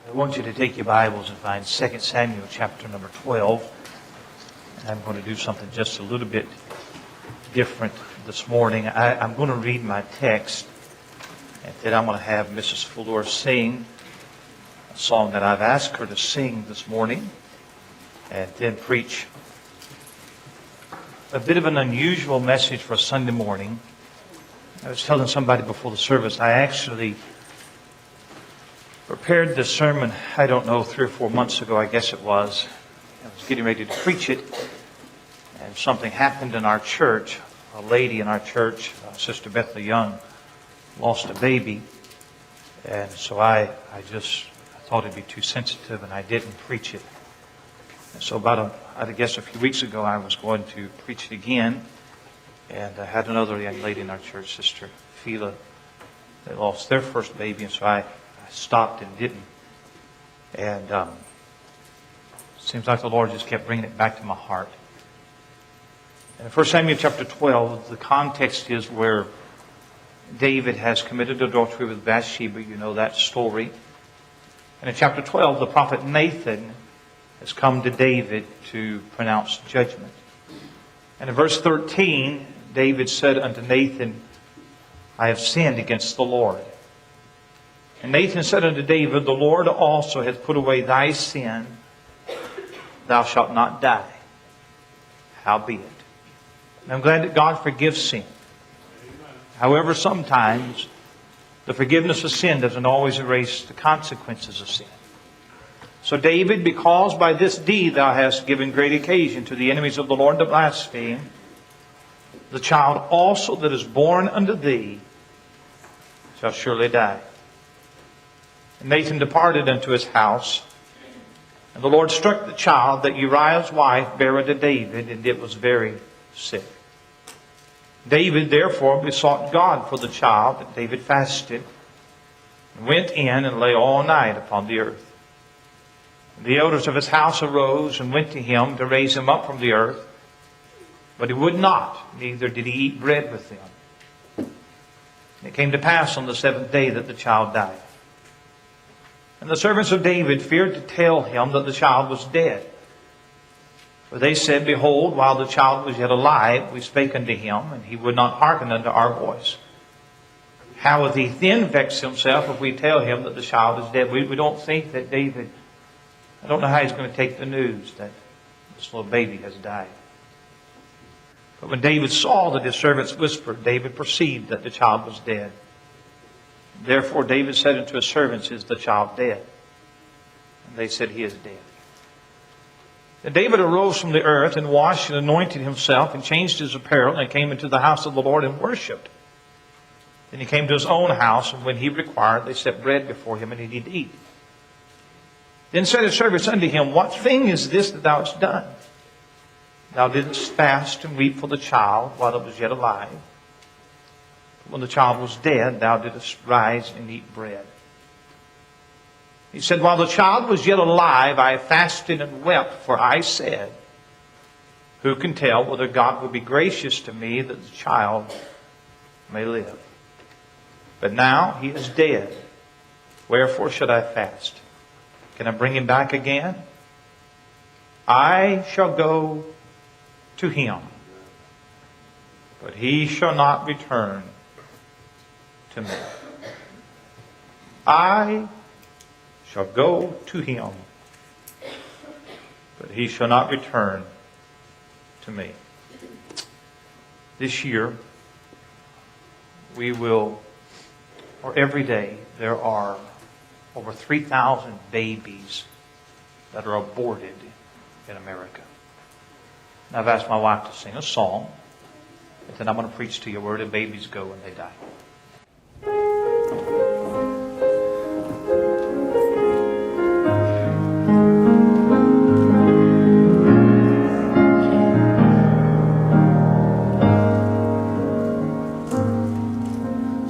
I want you to take your Bibles and find 2 Samuel chapter number 12. And I'm going to do something just a little bit different this morning. I'm going to read my text, and then I'm going to have Mrs. Fellure sing a song that I've asked her to sing this morning, and then preach a bit of an unusual message for a Sunday morning. I was telling somebody before the service, I actually prepared this sermon, I don't know, 3 or 4 months ago, I guess it was. I was getting ready to preach it, and something happened in our church. A lady in our church, Sister Bethany Young, lost a baby. And so I thought it'd be too sensitive, and I didn't preach it. And so I guess a few weeks ago, I was going to preach it again. And I had another young lady in our church, Sister Fellure. They lost their first baby, and so I stopped and didn't. And it seems like the Lord just kept bringing it back to my heart. In 1 Samuel chapter 12, the context is where David has committed adultery with Bathsheba. You know that story. And in chapter 12, the prophet Nathan has come to David to pronounce judgment. And in verse 13, David said unto Nathan, I have sinned against the Lord. And Nathan said unto David, the Lord also hath put away thy sin. Thou shalt not die. Howbeit. And I'm glad that God forgives sin. However, sometimes the forgiveness of sin doesn't always erase the consequences of sin. So David, because by this deed thou hast given great occasion to the enemies of the Lord to blaspheme, the child also that is born unto thee shall surely die. And Nathan departed unto his house, and the Lord struck the child that Uriah's wife bare unto David, and it was very sick. David therefore besought God for the child, and David fasted, and went in and lay all night upon the earth. And the elders of his house arose and went to him to raise him up from the earth, but he would not, neither did he eat bread with them. And it came to pass on the 7th day that the child died. And the servants of David feared to tell him that the child was dead. For they said, behold, while the child was yet alive, we spake unto him, and he would not hearken unto our voice. How would he then vex himself if we tell him that the child is dead? We don't think that David, I don't know how he's going to take the news that this little baby has died. But when David saw that his servants whispered, David perceived that the child was dead. Therefore David said unto his servants, is the child dead? And they said, he is dead. And David arose from the earth and washed and anointed himself and changed his apparel and came into the house of the Lord and worshipped. Then he came to his own house, and when he required, they set bread before him, and he did eat. Then said his servants unto him, what thing is this that thou hast done? Thou didst fast and weep for the child while it was yet alive. When the child was dead, thou didst rise and eat bread. He said, while the child was yet alive, I fasted and wept, for I said, who can tell whether God will be gracious to me that the child may live? But now he is dead. Wherefore should I fast? Can I bring him back again? I shall go to him, but he shall not return to me. I shall go to him, but he shall not return to me. This year, we will, or every day, there are over 3,000 babies that are aborted in America. And I've asked my wife to sing a song, and then I'm going to preach to you where the babies go when they die.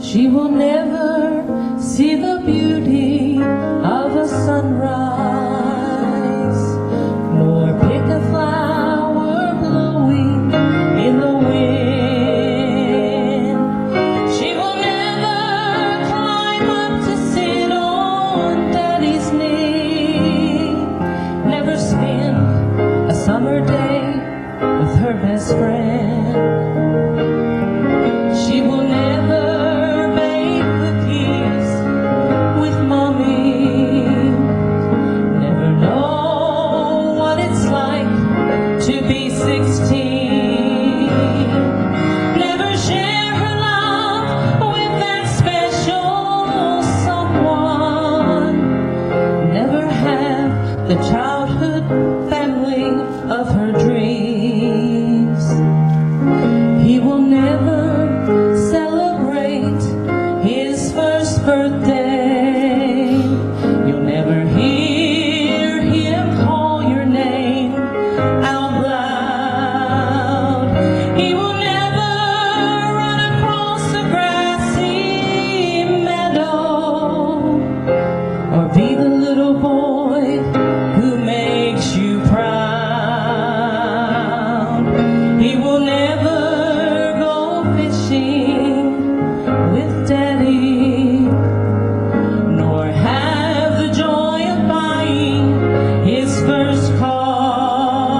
She will never see the beauty of a sunrise, nor pick a flower blowing in the wind. She will never climb up to sit on Daddy's knee. the childhood family of her dreams. He will never celebrate his first birthday. You'll never hear him call your name out loud. He will never run across a grassy meadow or be the little boy who makes you proud. He will never go fishing with Daddy, nor have the joy of buying his first car.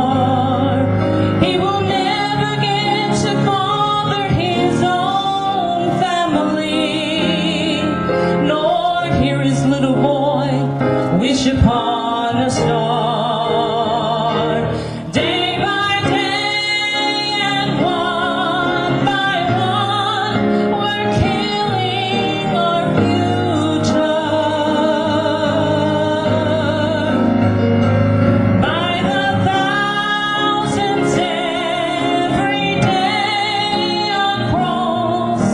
He will never get to father his own family, nor hear his little boy wish upon a star. Day by day and one by one, we're killing our future. By the thousands every day across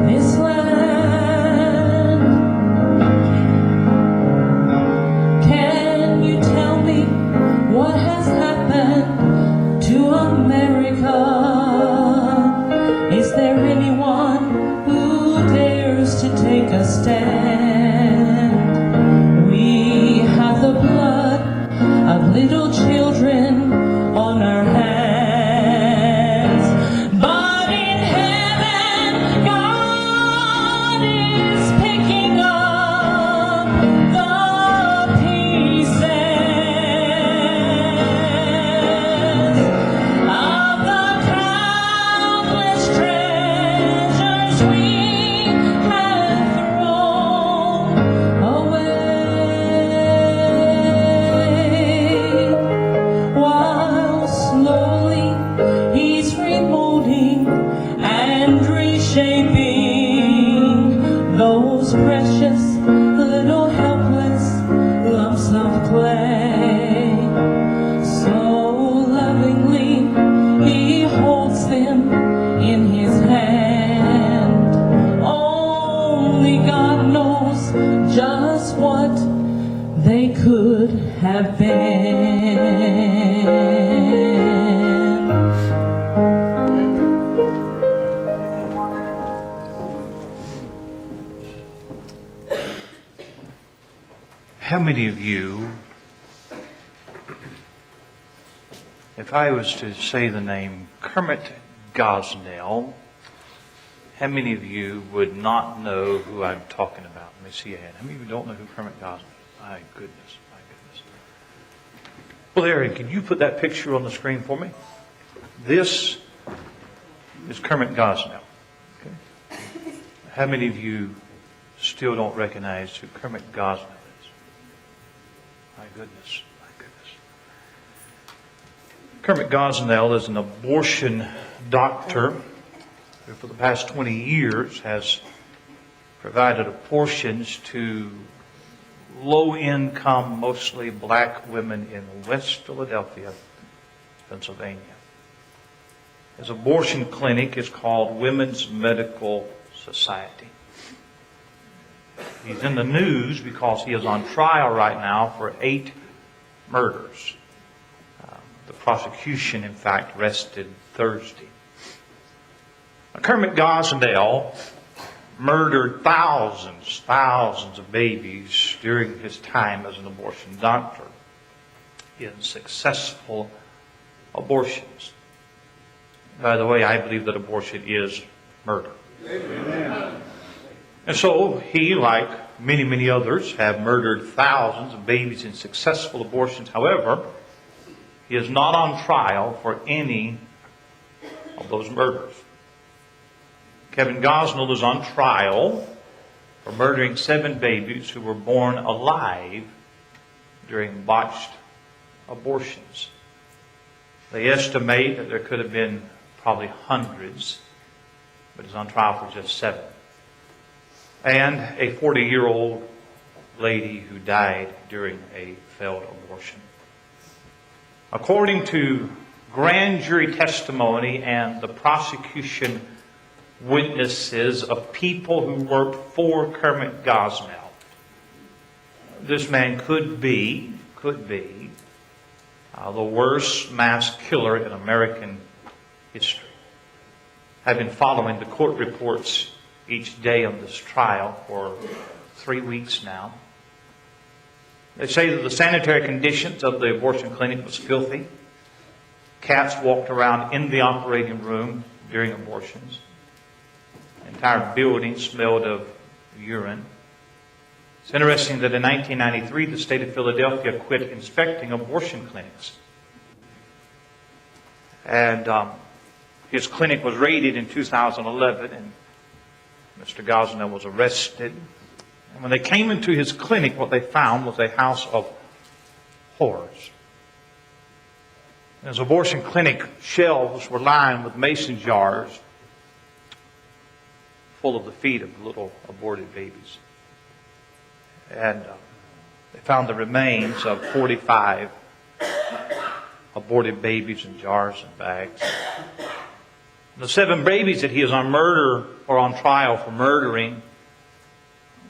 this land. Can you tell me what has happened to America? Is there anyone who dares to take a stand? We have the blood of little children on our hands. But in heaven, God is picking up the pieces of the countless treasures we have thrown away, while slowly he's remolding and reshaping those precious little helpless lumps of clay. So lovingly he holds them in his hand. Only God knows just what they could have been. How many of you, if I was to say the name Kermit Gosnell, how many of you would not know who I'm talking about? Let me see your hand. How many of you don't know who Kermit Gosnell is? My goodness, my goodness. Well, Aaron, can you put that picture on the screen for me? This is Kermit Gosnell. Okay. How many of you still don't recognize who Kermit Gosnell is? My goodness, my goodness. Kermit Gosnell is an abortion doctor who for the past 20 years has provided abortions to low-income, mostly black women in West Philadelphia, Pennsylvania. His abortion clinic is called Women's Medical Society. He's in the news because he is on trial right now for 8 murders. The prosecution, in fact, rested Thursday. Kermit Gosnell murdered thousands of babies during his time as an abortion doctor in successful abortions. By the way, I believe that abortion is murder. Amen. And so he, like many others, have murdered thousands of babies in successful abortions. However, he is not on trial for any of those murders. Kevin Gosnell is on trial for murdering 7 babies who were born alive during botched abortions. They estimate that there could have been probably hundreds, but is on trial for just 7. And a 40-year-old lady who died during a failed abortion. According to grand jury testimony and the prosecution witnesses of people who worked for Kermit Gosnell, this man could be the worst mass killer in American history. I've been following the court reports each day on this trial for 3 weeks now. They say that the sanitary conditions of the abortion clinic was filthy. Cats walked around in the operating room during abortions. The entire building smelled of urine. It's interesting that in 1993, the state of Philadelphia quit inspecting abortion clinics. And his clinic was raided in 2011, and Mr. Gosnell was arrested. And when they came into his clinic, what they found was a house of horrors. His abortion clinic shelves were lined with mason jars full of the feet of little aborted babies. And they found the remains of 45 aborted babies in jars and bags. The 7 babies that he is on trial for murdering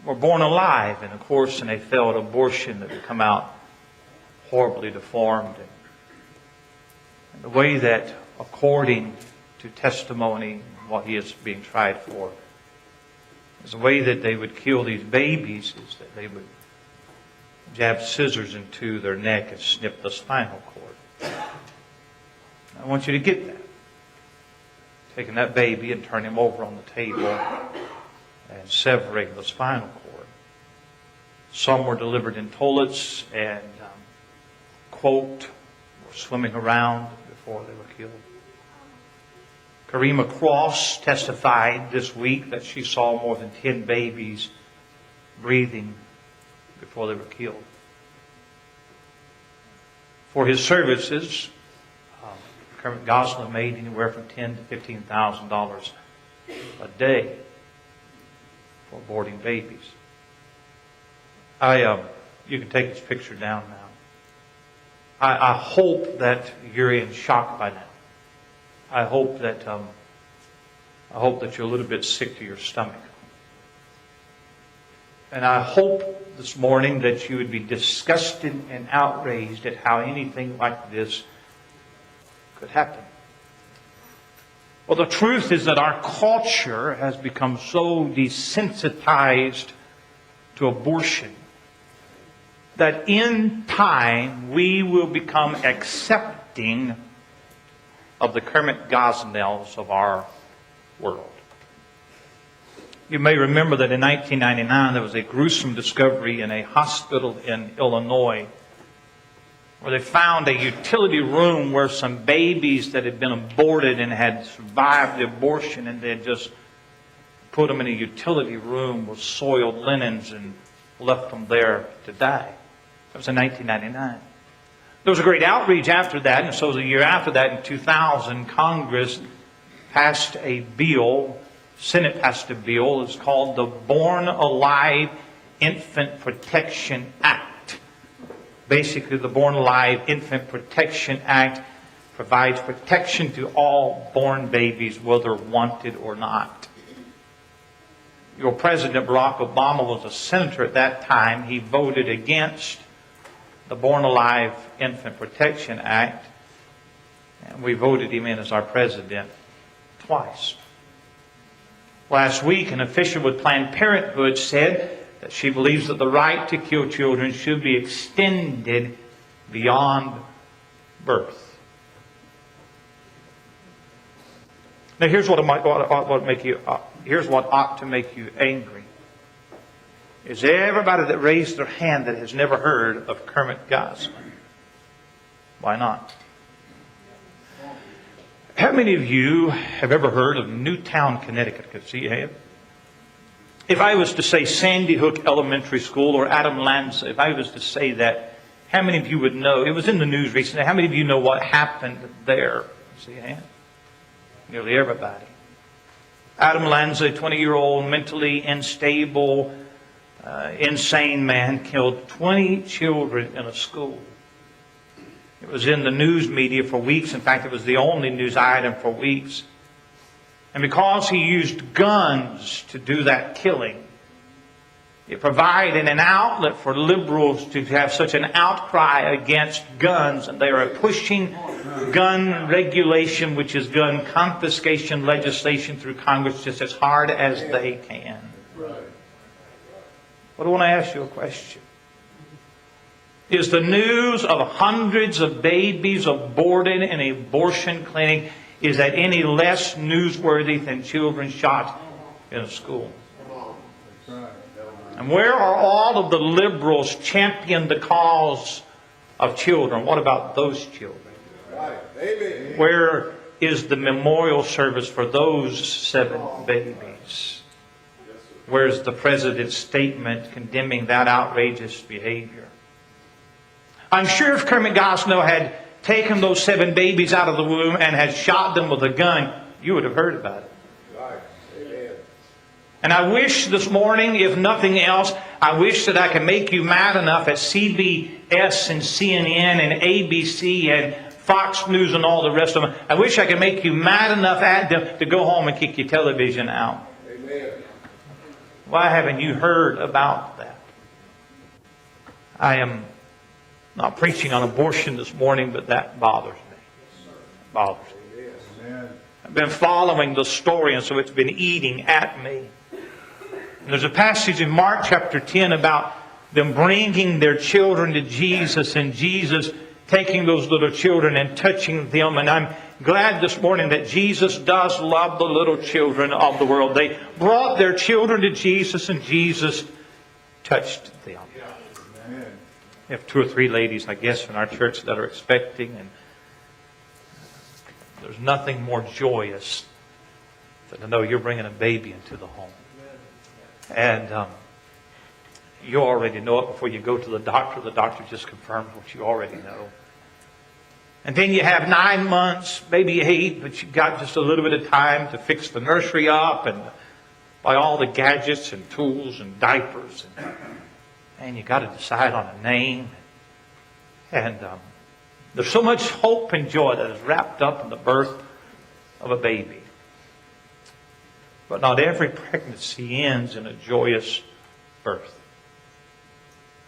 were born alive, and of course in a failed abortion that would come out horribly deformed. And the way that, according to testimony, what he is being tried for, is the way that they would kill these babies is that they would jab scissors into their neck and snip the spinal cord. I want you to get that. Taking that baby and turning him over on the table and severing the spinal cord. Some were delivered in toilets and, were swimming around before they were killed. Karima Cross testified this week that she saw more than 10 babies breathing before they were killed. For his services, Kermit Gosnell made anywhere from $10,000 to $15,000 a day for aborting babies. You can take this picture down now. I hope that you're in shock by now. I hope that you're a little bit sick to your stomach. And I hope this morning that you would be disgusted and outraged at how anything like this could happen. Well, the truth is that our culture has become so desensitized to abortion that in time we will become accepting of the Kermit Gosnells of our world. You may remember that in 1999 there was a gruesome discovery in a hospital in Illinois where they found a utility room where some babies that had been aborted and had survived the abortion, and they had just put them in a utility room with soiled linens and left them there to die. That was in 1999. There was a great outreach after that, and so the year after that, in 2000, Congress passed a bill, Senate passed a bill. It's called the Born Alive Infant Protection Act. Basically, the Born Alive Infant Protection Act provides protection to all born babies, whether wanted or not. Your President, Barack Obama, was a senator at that time. He voted against the Born Alive Infant Protection Act, and we voted him in as our president twice. Last week, an official with Planned Parenthood said that she believes that the right to kill children should be extended beyond birth. Now, here's what ought to make you angry. Is everybody that raised their hand that has never heard of Kermit Gosnell. Why not? How many of you have ever heard of Newtown, Connecticut? Could see your hand. If I was to say Sandy Hook Elementary School or Adam Lanza, if I was to say that, how many of you would know? It was in the news recently. How many of you know what happened there? See your hand. Nearly everybody. Adam Lanza, 20-year-old, mentally unstable, insane man killed 20 children in a school. It was in the news media for weeks. In fact, it was the only news item for weeks. And because he used guns to do that killing, it provided an outlet for liberals to have such an outcry against guns. And they are pushing gun regulation, which is gun confiscation legislation through Congress, just as hard as they can. But I want to ask you a question. Is the news of hundreds of babies aborted in an abortion clinic, is that any less newsworthy than children shot in a school? And where are all of the liberals championing the cause of children? What about those children? Where is the memorial service for those 7 babies? Where's the president's statement condemning that outrageous behavior? I'm sure if Kermit Gosnell had taken those 7 babies out of the womb and had shot them with a gun, you would have heard about it. And I wish this morning, if nothing else, I wish that I could make you mad enough at CBS and CNN and ABC and Fox News and all the rest of them. I wish I could make you mad enough at them to go home and kick your television out. Amen. Why haven't you heard about that? I am not preaching on abortion this morning, but that bothers me. It bothers me. I've been following the story, and so it's been eating at me. And there's a passage in Mark chapter 10 about them bringing their children to Jesus, and Jesus taking those little children and touching them. And I'm glad this morning that Jesus does love the little children of the world. They brought their children to Jesus, and Jesus touched them. We have 2 or 3 ladies, I guess, in our church that are expecting, and there's nothing more joyous than to know you're bringing a baby into the home. And you already know it before you go to the doctor. The doctor just confirms what you already know. And then you have 9 months, maybe 8, but you've got just a little bit of time to fix the nursery up and buy all the gadgets and tools and diapers. And you got to decide on a name. And there's so much hope and joy that is wrapped up in the birth of a baby. But not every pregnancy ends in a joyous birth.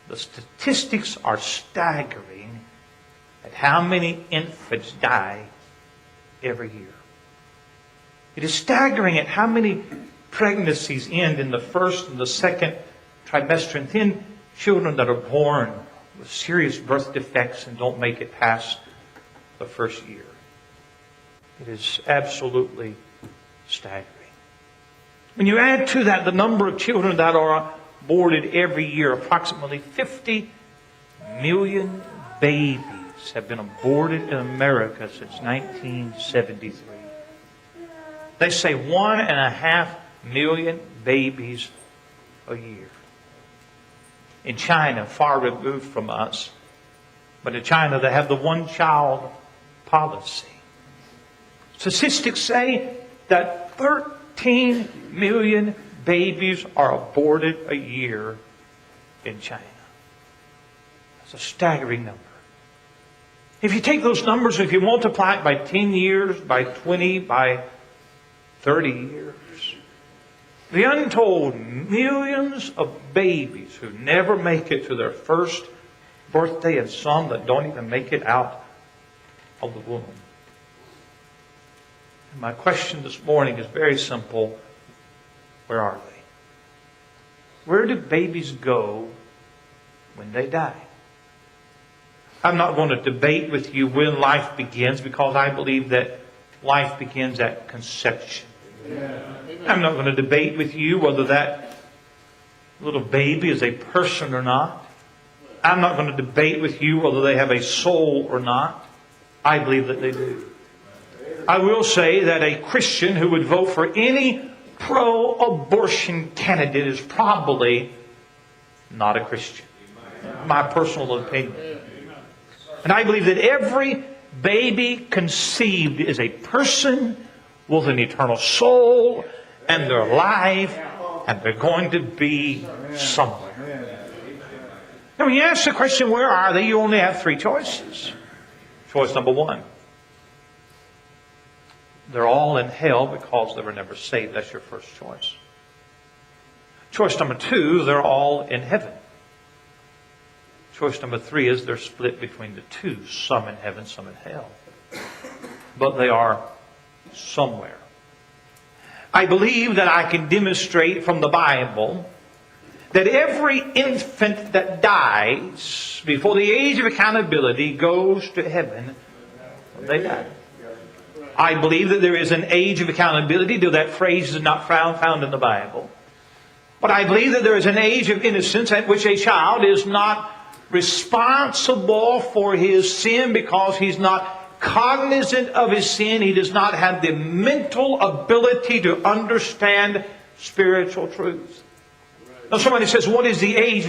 The statistics are staggering at how many infants die every year. It is staggering at how many pregnancies end in the first and the second trimester, and then children that are born with serious birth defects and don't make it past the first year. It is absolutely staggering. When you add to that the number of children that are aborted every year, approximately 50 million babies have been aborted in America since 1973. They say 1.5 million babies a year. In China, far removed from us, but in China they have the one-child policy. Statistics say that 13 million babies are aborted a year in China. That's a staggering number. If you take those numbers, if you multiply it by 10 years, by 20, by 30 years, the untold millions of babies who never make it to their first birthday, and some that don't even make it out of the womb. And my question this morning is very simple. Where are they? Where do babies go when they die? I'm not going to debate with you when life begins, because I believe that life begins at conception. I'm not going to debate with you whether that little baby is a person or not. I'm not going to debate with you whether they have a soul or not. I believe that they do. I will say that a Christian who would vote for any pro-abortion candidate is probably not a Christian. My personal opinion. And I believe that every baby conceived is a person with an eternal soul, and their life and they're going to be somewhere. Now, when you ask the question, where are they? You only have three choices. Choice number one. They're all in hell because they were never saved. That's your first choice. Choice number two, they're all in heaven. Choice number three is they're split between the two. Some in heaven, some in hell. But they are somewhere. I believe that I can demonstrate from the Bible that every infant that dies before the age of accountability goes to heaven when they die. I believe that there is an age of accountability, though that phrase is not found in the Bible. But I believe that there is an age of innocence at which a child is not responsible for his sin because he's not cognizant of his sin. He does not have the mental ability to understand spiritual truth. Now somebody says, what is the age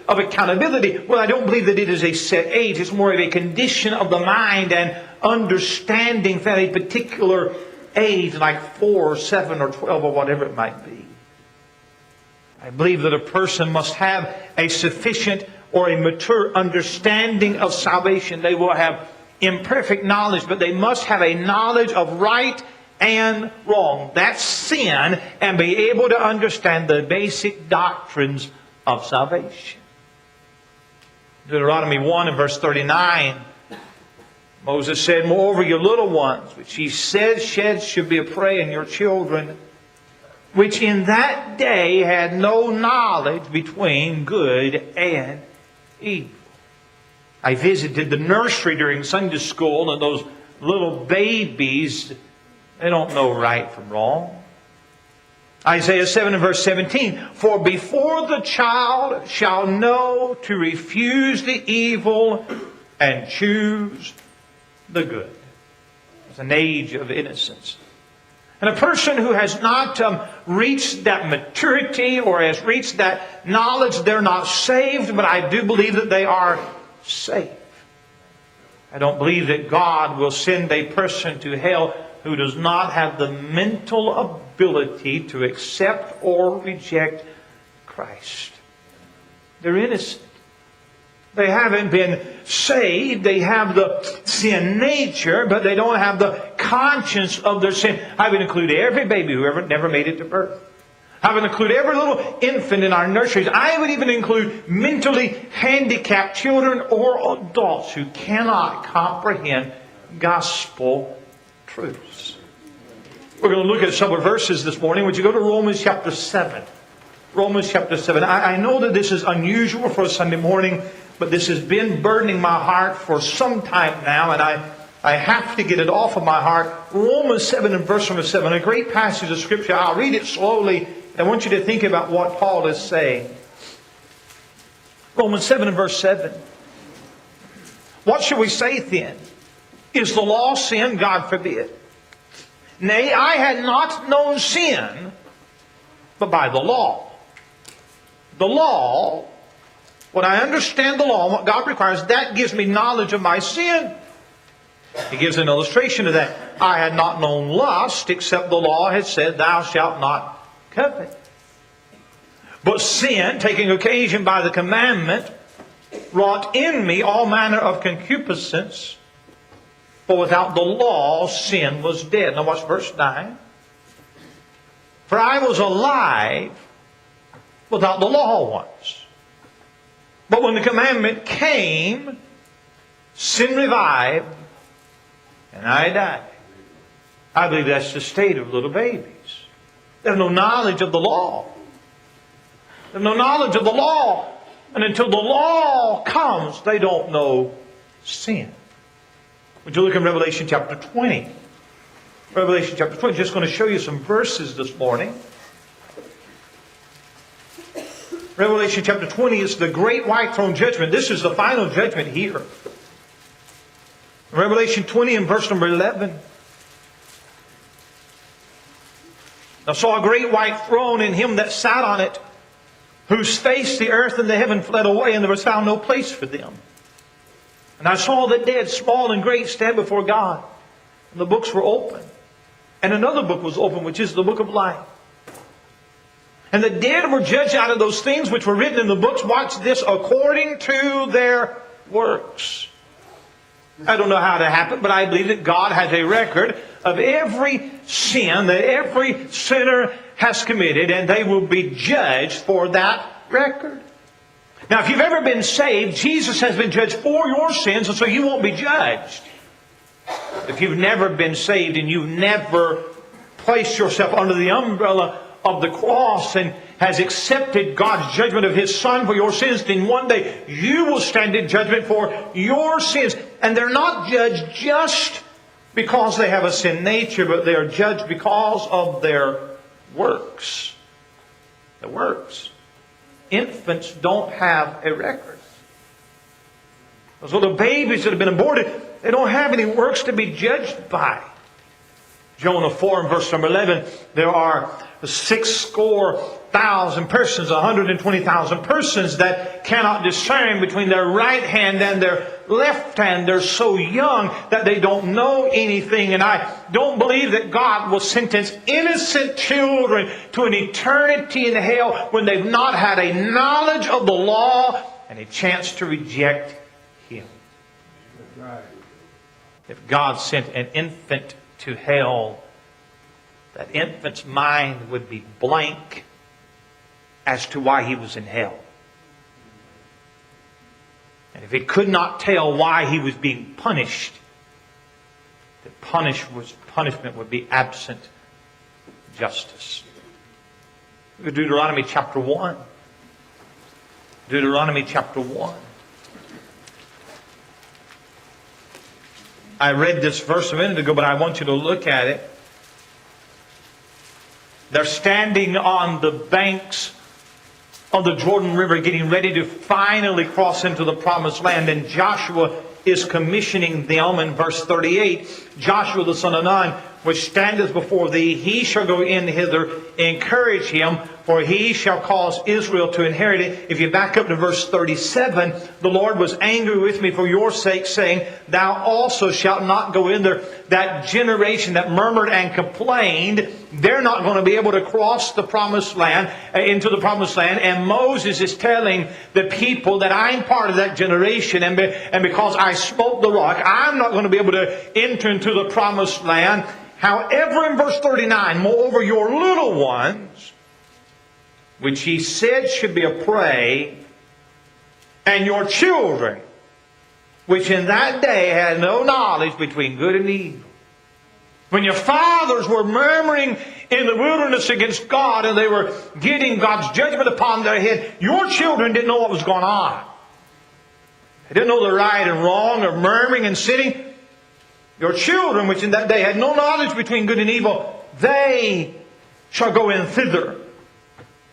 of accountability? Well, I don't believe that it is a set age. It's more of a condition of the mind and understanding at a particular age, like 4 or 7 or 12 or whatever it might be. I believe that a person must have a sufficient or a mature understanding of salvation. They will have imperfect knowledge, but they must have a knowledge of right and wrong. That's sin, and be able to understand the basic doctrines of salvation. Deuteronomy 1 and verse 39, Moses said, moreover, your little ones, which ye said should be a prey, and your children, which in that day had no knowledge between good and evil. I visited the nursery during Sunday school, and those little babies, they don't know right from wrong. Isaiah 7 and verse 17, for before the child shall know to refuse the evil and choose the good. It's an age of innocence. And a person who has not reached that maturity or has reached that knowledge, they're not saved, but I do believe that they are saved. I don't believe that God will send a person to hell who does not have the mental ability to accept or reject Christ. They're innocent. They haven't been saved. They have the sin nature, but they don't have the conscience of their sin. I would include every baby who never made it to birth. I would include every little infant in our nurseries. I would even include mentally handicapped children or adults who cannot comprehend gospel truths. We're going to look at some of verses this morning. Would you go to Romans chapter 7? Romans chapter 7. I know that this is unusual for a Sunday morning, but this has been burdening my heart for some time now, and I have to get it off of my heart. Romans 7 and verse number 7, a great passage of Scripture. I'll read it slowly. I want you to think about what Paul is saying. Romans 7 and verse 7. What shall we say then? Is the law sin? God forbid. Nay, I had not known sin, but by the law. The law, when I understand the law and what God requires, that gives me knowledge of my sin. He gives an illustration of that. I had not known lust, except the law had said, thou shalt not covet. But sin, taking occasion by the commandment, wrought in me all manner of concupiscence. For without the law, sin was dead. Now watch verse 9. For I was alive without the law once. But when the commandment came, sin revived, and I died. I believe that's the state of little babies. They have no knowledge of the law. They have no knowledge of the law. And until the law comes, they don't know sin. Would you look in Revelation chapter 20? Revelation chapter 20. Just going to show you some verses this morning. Revelation chapter 20 is the great white throne judgment. This is the final judgment here. Revelation 20 and verse number 11. I saw a great white throne, and him that sat on it, whose face the earth and the heaven fled away, and there was found no place for them. And I saw the dead, small and great, stand before God. And the books were open. And another book was open, which is the book of life. And the dead were judged out of those things which were written in the books, watch this, according to their works. I don't know how that happened, but I believe that God has a record of every sin that every sinner has committed, and they will be judged for that record. Now, if you've ever been saved, Jesus has been judged for your sins, and so you won't be judged. If you've never been saved and you've never placed yourself under the umbrella of the cross and has accepted God's judgment of His Son for your sins, then one day you will stand in judgment for your sins. And they're not judged just because they have a sin nature, but they are judged because of their works. The works. Infants don't have a record. Those little babies that have been aborted, they don't have any works to be judged by. Jonah 4 and verse number 11, there are 6,000 persons, 120,000 persons that cannot discern between their right hand and their left hand. They're so young that they don't know anything. And I don't believe that God will sentence innocent children to an eternity in hell when they've not had a knowledge of the law and a chance to reject Him. If God sent an infant to hell, that infant's mind would be blank as to why he was in hell. And if it could not tell why he was being punished, the punishment would be absent justice. Look at Deuteronomy chapter 1. Deuteronomy chapter 1. I read this verse a minute ago, but I want you to look at it. They're standing on the banks of the Jordan River, getting ready to finally cross into the Promised Land. And Joshua is commissioning them in verse 38. Joshua the son of Nun, which standeth before thee, he shall go in hither, encourage him, for he shall cause Israel to inherit it. If you back up to verse 37, the Lord was angry with me for your sake, saying, thou also shalt not go in there. That generation that murmured and complained, they're not going to be able to cross the Promised Land, into the Promised Land. And Moses is telling the people that I'm part of that generation, and because I smote the rock, I'm not going to be able to enter into the Promised Land. However, in verse 39, moreover, your little ones, which he said should be a prey, and your children, which in that day had no knowledge between good and evil. When your fathers were murmuring in the wilderness against God and they were getting God's judgment upon their head, your children didn't know what was going on. They didn't know the right and wrong of murmuring and sinning. Your children, which in that day had no knowledge between good and evil, they shall go in thither.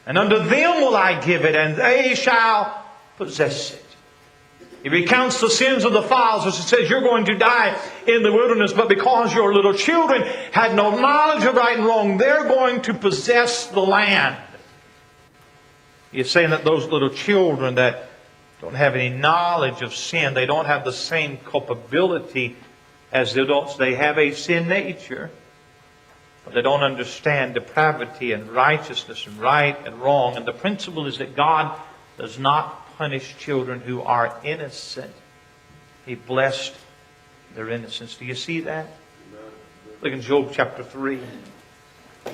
And unto them will I give it, and they shall possess it. He recounts the sins of the fathers. It says you're going to die in the wilderness, but because your little children had no knowledge of right and wrong, they're going to possess the land. He's saying that those little children that don't have any knowledge of sin, they don't have the same culpability as the adults. They have a sin nature, but they don't understand depravity and righteousness and right and wrong. And the principle is that God does not punish children who are innocent. He blessed their innocence. Do you see that? Look in Job chapter 3.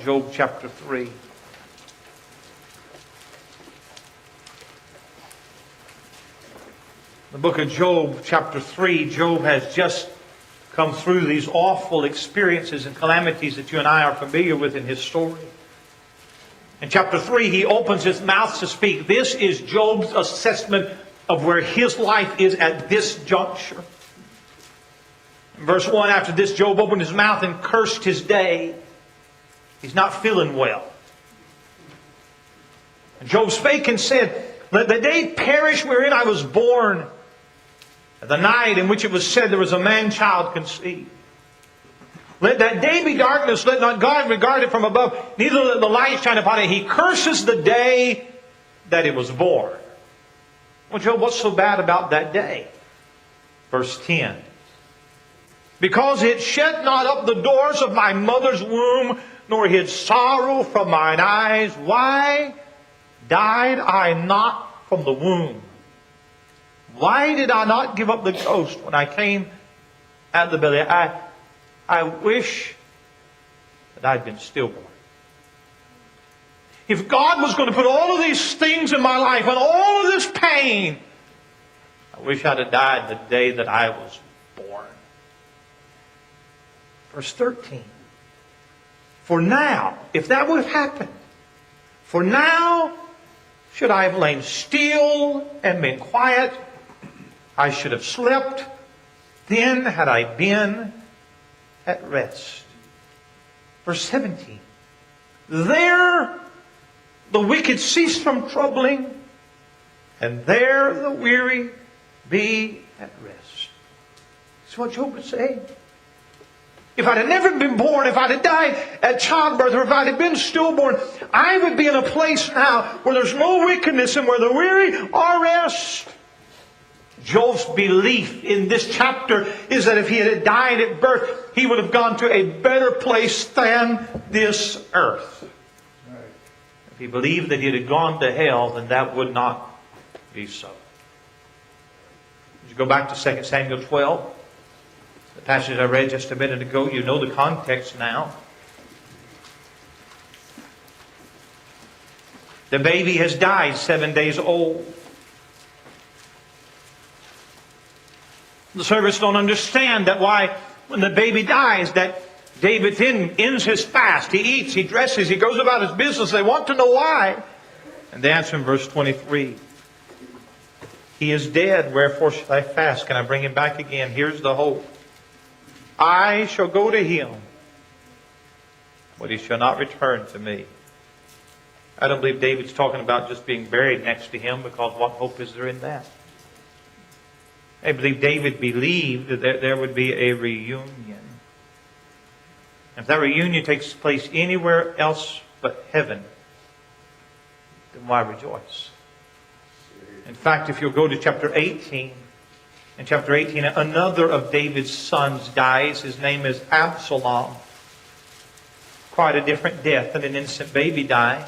Job chapter 3. The book of Job chapter 3, Job has just come through these awful experiences and calamities that you and I are familiar with in his story. In chapter 3, he opens his mouth to speak. This is Job's assessment of where his life is at this juncture. In verse 1, after this, Job opened his mouth and cursed his day. He's not feeling well. And Job spake and said, let the day perish wherein I was born, and the night in which it was said there was a man-child conceived. Let that day be darkness, let not God regard it from above, neither let the light shine upon it. He curses the day that it was born. Well, Job, what's so bad about that day? Verse 10. Because it shut not up the doors of my mother's womb, nor hid sorrow from mine eyes. Why died I not from the womb? Why did I not give up the ghost when I came out of the belly? I wish that I'd been stillborn. If God was going to put all of these things in my life and all of this pain, I wish I'd have died the day that I was born. Verse 13. For now, if that would have happened, for now should I have lain still and been quiet. I should have slept. Then had I been at rest. Verse 17. There the wicked cease from troubling, and there the weary be at rest. That's what Job was saying. If I'd have never been born, if I'd have died at childbirth, or if I'd have been stillborn, I would be in a place now where there's no wickedness and where the weary are rest. Job's belief in this chapter is that if he had died at birth, he would have gone to a better place than this earth. If he believed that he had gone to hell, then that would not be so. As you go back to 2 Samuel 12, the passage I read just a minute ago, you know the context now. The baby has died 7 days old. The servants don't understand that why when the baby dies that David then ends his fast. He eats, he dresses, he goes about his business. They want to know why. And they answer in verse 23. He is dead, wherefore shall I fast? Can I bring him back again? Here's the hope. I shall go to him, but he shall not return to me. I don't believe David's talking about just being buried next to him, because what hope is there in that? I believe David believed that there would be a reunion. If that reunion takes place anywhere else but heaven, then why rejoice? In fact, if you'll go to chapter 18, in chapter 18, another of David's sons dies. His name is Absalom. Quite a different death than an innocent baby died.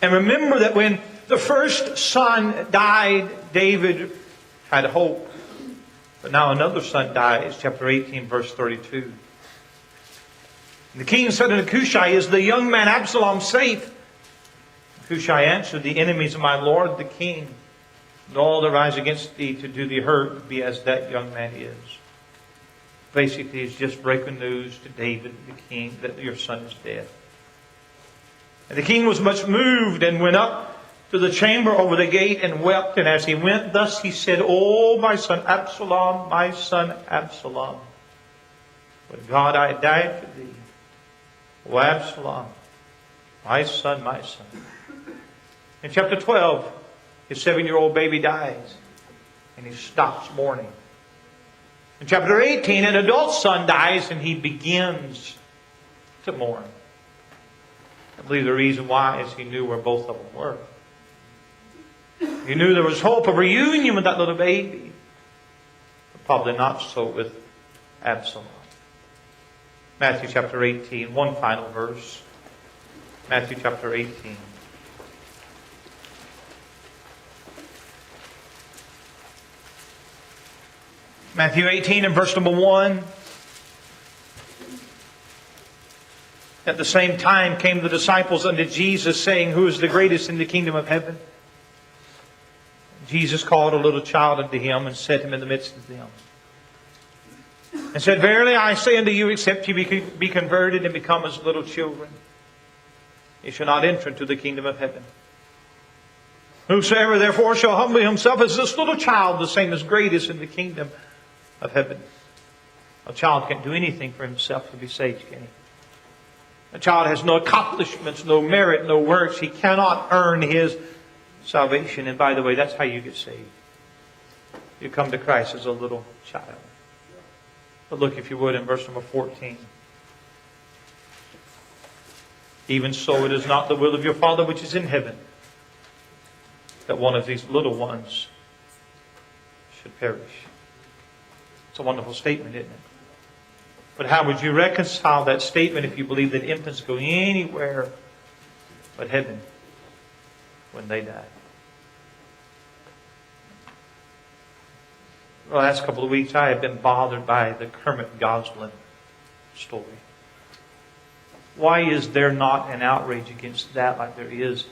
And remember that when the first son died, David had hope. But now another son dies. Chapter 18, verse 32. And the king said unto Cushai, is the young man Absalom safe? Cushai answered, the enemies of my lord the king, and all that rise against thee to do thee hurt, be as that young man is. Basically, it's just breaking news to David the king that your son is dead. And the king was much moved and went up to the chamber over the gate and wept. And as he went thus he said, O my son Absalom, my son Absalom, would God I died for thee. O Absalom, my son, my son. In chapter 12, his 7-year-old baby dies, and he stops mourning. In chapter 18, an adult son dies, and he begins to mourn. I believe the reason why is he knew where both of them were. He knew there was hope of reunion with that little baby, but probably not so with Absalom. Matthew chapter 18, one final verse. Matthew chapter 18. Matthew 18 and verse number 1. At the same time came the disciples unto Jesus, saying, who is the greatest in the kingdom of heaven? Jesus called a little child unto him and set him in the midst of them. And said, verily I say unto you, except ye be converted and become as little children, ye shall not enter into the kingdom of heaven. Whosoever therefore shall humble himself as this little child, the same is greatest in the kingdom of heaven. A child can't do anything for himself to be saved, can he? A child has no accomplishments, no merit, no works. He cannot earn his salvation. And by the way, that's how you get saved. You come to Christ as a little child. But look, if you would, in verse number 14. Even so it is not the will of your Father which is in heaven, that one of these little ones should perish. It's a wonderful statement, isn't it? But how would you reconcile that statement if you believe that infants go anywhere but heaven when they die? The last couple of weeks I have been bothered by the Kermit Goslin story. Why is there not an outrage against that like there is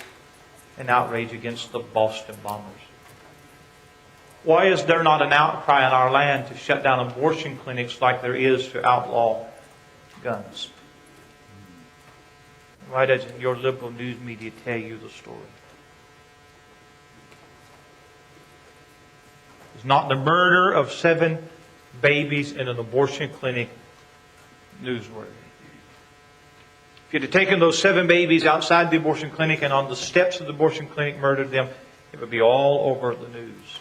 an outrage against the Boston bombers? Why is there not an outcry in our land to shut down abortion clinics like there is to outlaw guns? Why doesn't your liberal news media tell you the story? Is not the murder of 7 babies in an abortion clinic newsworthy? If you'd have taken those 7 babies outside the abortion clinic and on the steps of the abortion clinic murdered them, it would be all over the news.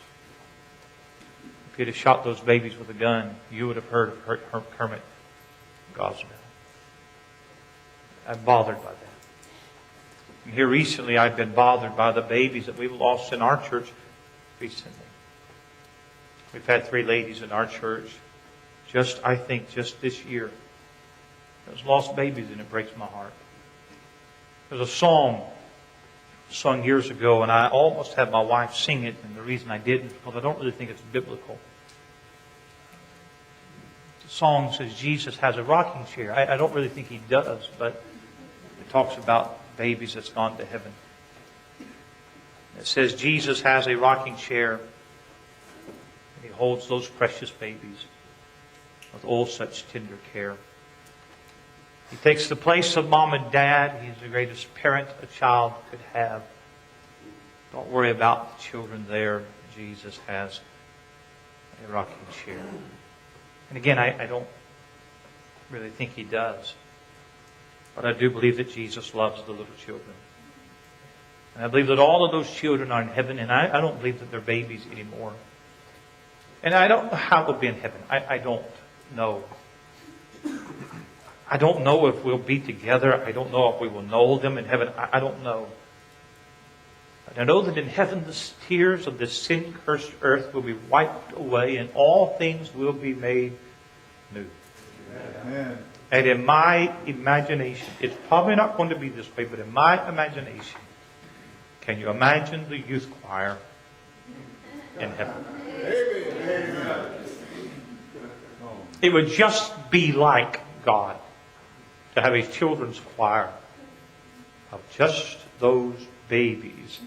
If you'd have shot those babies with a gun, you would have heard of Kermit Goslin. I'm bothered by that. And here recently I've been bothered by the babies that we've lost in our church recently. We've had 3 ladies in our church, I think just this year. There's lost babies and it breaks my heart. There's a song sung years ago and I almost had my wife sing it, and the reason I didn't is because I don't really think it's biblical. The song says Jesus has a rocking chair. I don't really think he does, but it talks about babies that's gone to heaven. It says Jesus has a rocking chair and he holds those precious babies with all such tender care. He takes the place of mom and dad. He's the greatest parent a child could have. Don't worry about the children there. Jesus has a rocking chair. And again, I don't really think he does. But I do believe that Jesus loves the little children. And I believe that all of those children are in heaven, and I don't believe that they're babies anymore. And I don't know how they'll be in heaven. I don't know. I don't know if we'll be together. I don't know if we will know them in heaven. I don't know. But I know that in heaven the tears of this sin-cursed earth will be wiped away and all things will be made new. Amen. And in my imagination, it's probably not going to be this way, but in my imagination, can you imagine the youth choir in heaven? Amen. It would just be like God to have a children's choir of just those babies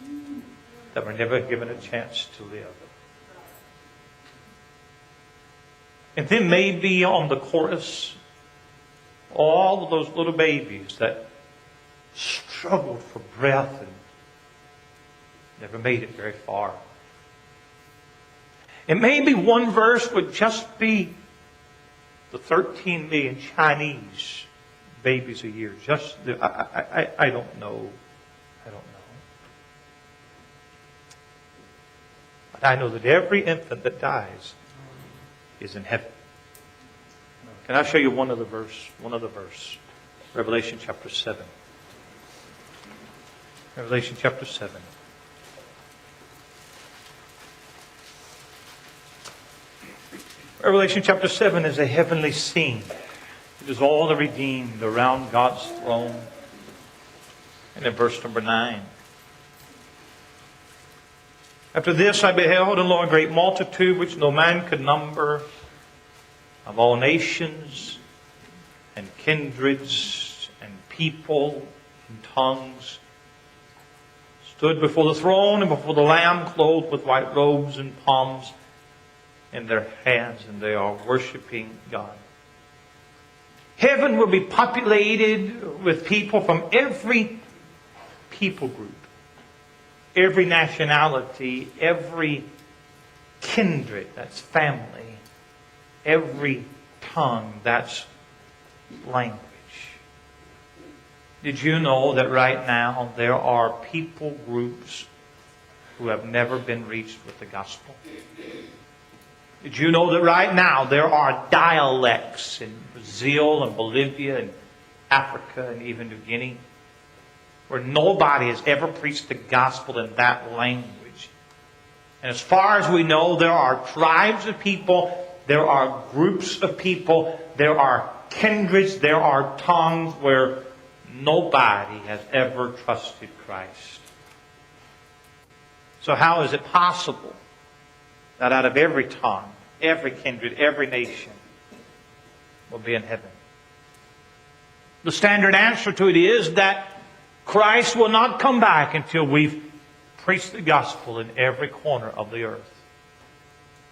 that were never given a chance to live. And then maybe on the chorus, all of those little babies that struggled for breath and never made it very far. And maybe one verse would just be the 13 million Chinese babies a year. I don't know. I don't know. But I know that every infant that dies is in heaven. Can I show you one other verse? Revelation chapter 7. Revelation chapter 7. Revelation chapter 7 is a heavenly scene. It is all the redeemed around God's throne. And in verse number 9. After this I beheld, and lo, a great multitude which no man could number, of all nations and kindreds and people and tongues, stood before the throne and before the Lamb, clothed with white robes and palms in their hands, and they are worshiping God. Heaven will be populated with people from every people group, every nationality, every kindred, that's family, every tongue, that's language. Did you know that right now there are people groups who have never been reached with the gospel? Did you know that right now there are dialects in Brazil and Bolivia and Africa and even New Guinea where nobody has ever preached the gospel in that language? And as far as we know, there are tribes of people, there are groups of people, there are kindreds, there are tongues where nobody has ever trusted Christ. So how is it possible that out of every tongue, every kindred, every nation will be in heaven? The standard answer to it is that Christ will not come back until we've preached the gospel in every corner of the earth.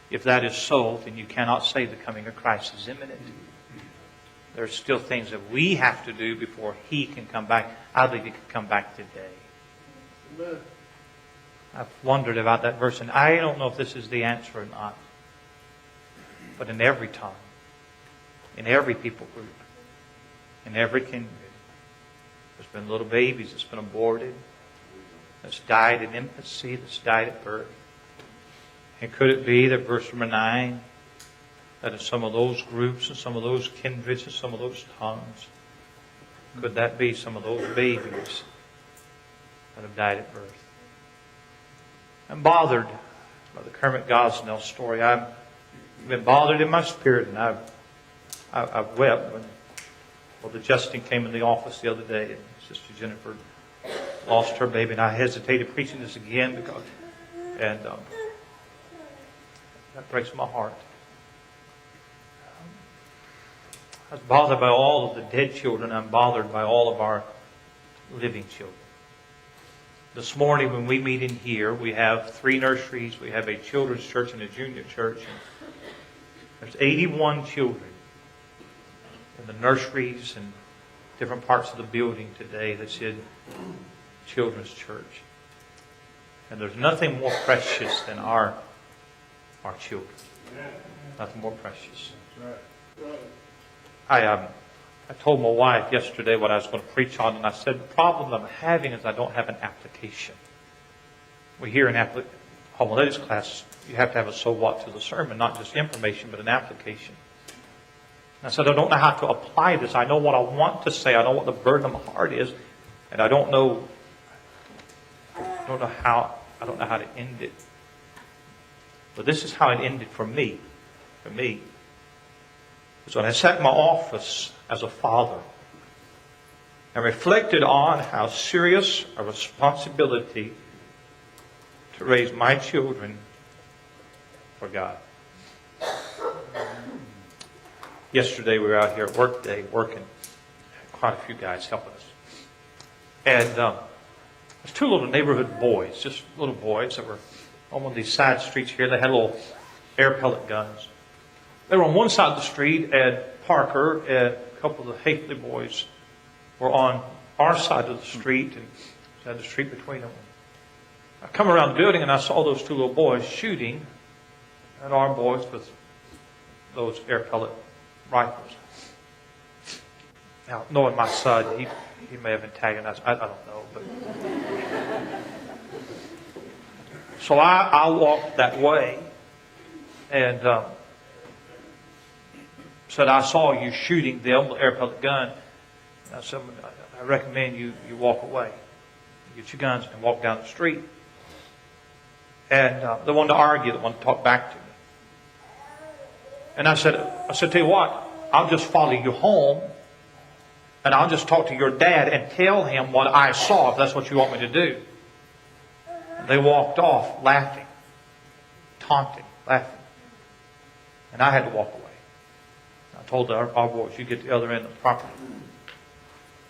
If that is so, then you cannot say the coming of Christ is imminent. There are still things that we have to do before He can come back. I think He can come back today. Amen. I've wondered about that verse, and I don't know if this is the answer or not. But in every tongue, in every people group, in every kindred, there's been little babies that's been aborted, that's died in infancy, that's died at birth. And could it be that verse number 9, that in some of those groups and some of those kindreds and some of those tongues, could that be some of those babies that have died at birth? I'm bothered by the Kermit Gosnell story. I've been bothered in my spirit, and I've wept when Brother Justin came in the office the other day, and Sister Jennifer lost her baby, and I hesitated preaching this again because, and that breaks my heart. I was bothered by all of the dead children. I'm bothered by all of our living children. This morning when we meet in here, we have 3 nurseries. We have a children's church and a junior church. There's 81 children in the nurseries and different parts of the building today that's in children's church. And there's nothing more precious than our children. Nothing more precious. I told my wife yesterday what I was going to preach on, and I said, the problem I'm having is I don't have an application. We hear in homiletics class, you have to have a so what to the sermon, not just information, but an application. And I said, I don't know how to apply this. I know what I want to say. I know what the burden of my heart is, and I don't know how to end it. But this is how it ended for me. For me. Because when I sat in my office as a father and reflected on how serious a responsibility to raise my children for God. Yesterday we were out here at work day working. Quite a few guys helping us. And there's 2 little neighborhood boys, just little boys that were on one of these side streets here. They had little air pellet guns. They were on one side of the street, and Parker and a couple of the Hafley boys were on our side of the street, and had the street between them. I come around the building, and I saw those 2 little boys shooting at our boys with those air pellet rifles. Now, knowing my son, he may have antagonized. I don't know, but so I walked that way, and said, I saw you shooting them with air pellet gun. And I said, I recommend you walk away. You get your guns and walk down the street. And they wanted to argue. They wanted to talk back to me. And I said, tell you what, I'll just follow you home, and I'll just talk to your dad and tell him what I saw, if that's what you want me to do. And they walked off laughing, taunting, laughing. And I had to walk away. I told our boys, you get the other end of the property.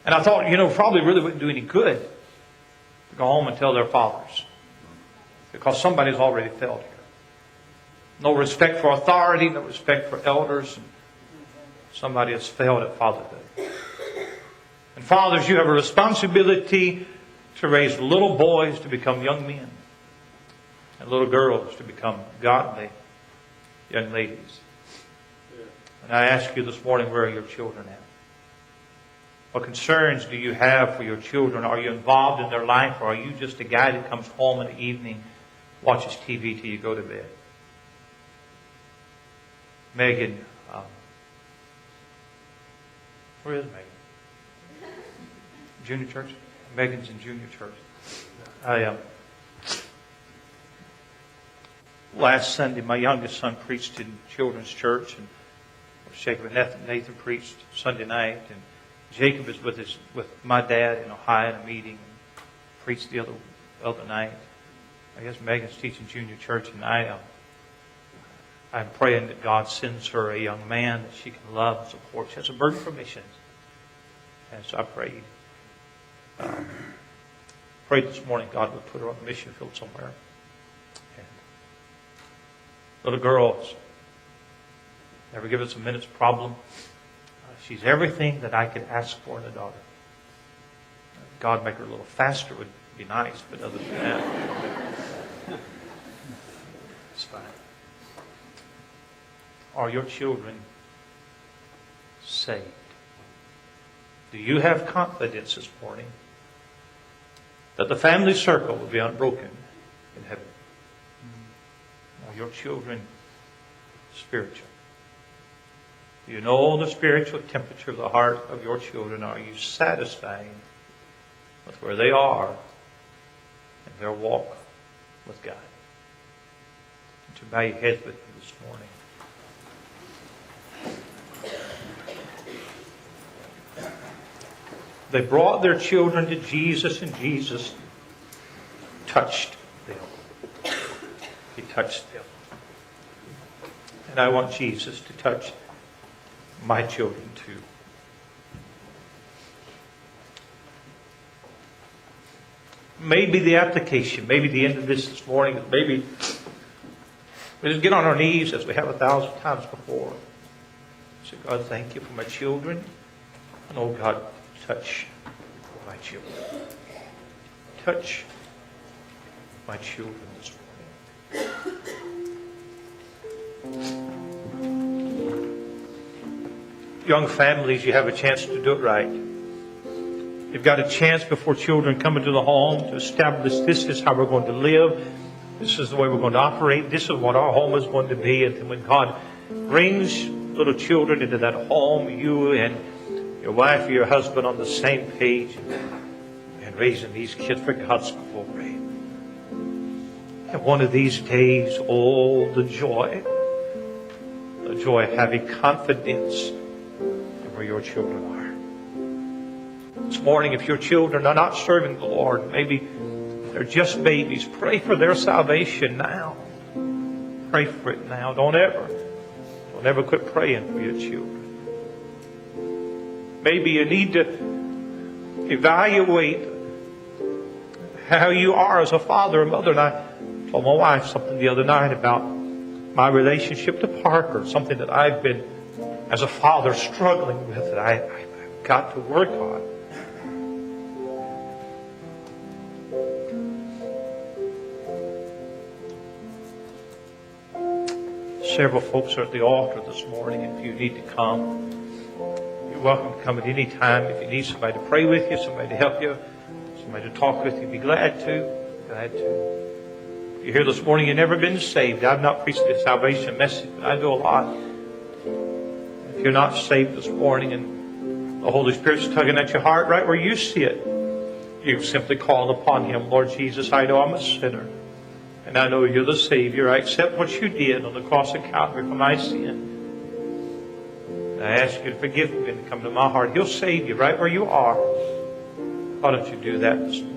And I thought, probably really wouldn't do any good to go home and tell their fathers. Because somebody's already failed here. No respect for authority, no respect for elders. Somebody has failed at fatherhood. And fathers, you have a responsibility to raise little boys to become young men. And little girls to become godly young ladies. And I ask you this morning, where are your children at? What concerns do you have for your children? Are you involved in their life, or are you just a guy that comes home in the evening, watches TV till you go to bed? Megan, where is Megan? Junior church? Megan's in junior church. Last Sunday, my youngest son preached in children's church, and Jacob and Nathan preached Sunday night, and Jacob is with my dad in Ohio in a meeting, and preached the other night. I guess Megan's teaching junior church, and I'm praying that God sends her a young man that she can love and support. She has a burden for missions. And so I prayed. Prayed this morning God would put her on the mission field somewhere. And little girls never give us a minute's problem. She's everything that I could ask for in a daughter. God make her a little faster would be nice, but other than that, it's fine. Are your children saved? Do you have confidence this morning that the family circle will be unbroken in heaven? Are your children spiritual? Do you know the spiritual temperature of the heart of your children? Are you satisfied with where they are in their walk with God? To bow your heads with me this morning. They brought their children to Jesus, and Jesus touched them. He touched them. And I want Jesus to touch my children too. Maybe the application, maybe the end of this morning, maybe we just get on our knees as we have 1,000 times before. Say, God, thank you for my children. And oh God, touch my children. Touch my children this morning. Young families, you have a chance to do it right. You've got a chance before children come into the home to establish this is how we're going to live. This is the way we're going to operate. This is what our home is going to be. And then when God brings little children into that home, you and your wife or your husband on the same page and raising these kids for God's glory. And one of these days, oh, the joy of having confidence in where your children are. This morning, if your children are not serving the Lord, maybe they're just babies, pray for their salvation now. Pray for it now. Don't ever quit praying for your children. Maybe you need to evaluate how you are as a father or mother. And I told my wife something the other night about my relationship to Parker, something that I've been, as a father, struggling with that I've got to work on. Several folks are at the altar this morning. If you need to come, you're welcome to come at any time. If you need somebody to pray with you, somebody to help you, somebody to talk with you, be glad to. Glad to. If you're here this morning, you've never been saved. I've not preached the salvation message, but I do a lot. If you're not saved this morning and the Holy Spirit's tugging at your heart right where you sit, you simply call upon Him. Lord Jesus, I know I'm a sinner. And I know you're the Savior. I accept what you did on the cross of Calvary for my sin. And I ask you to forgive me and come to my heart. He'll save you right where you are. Why don't you do that this morning?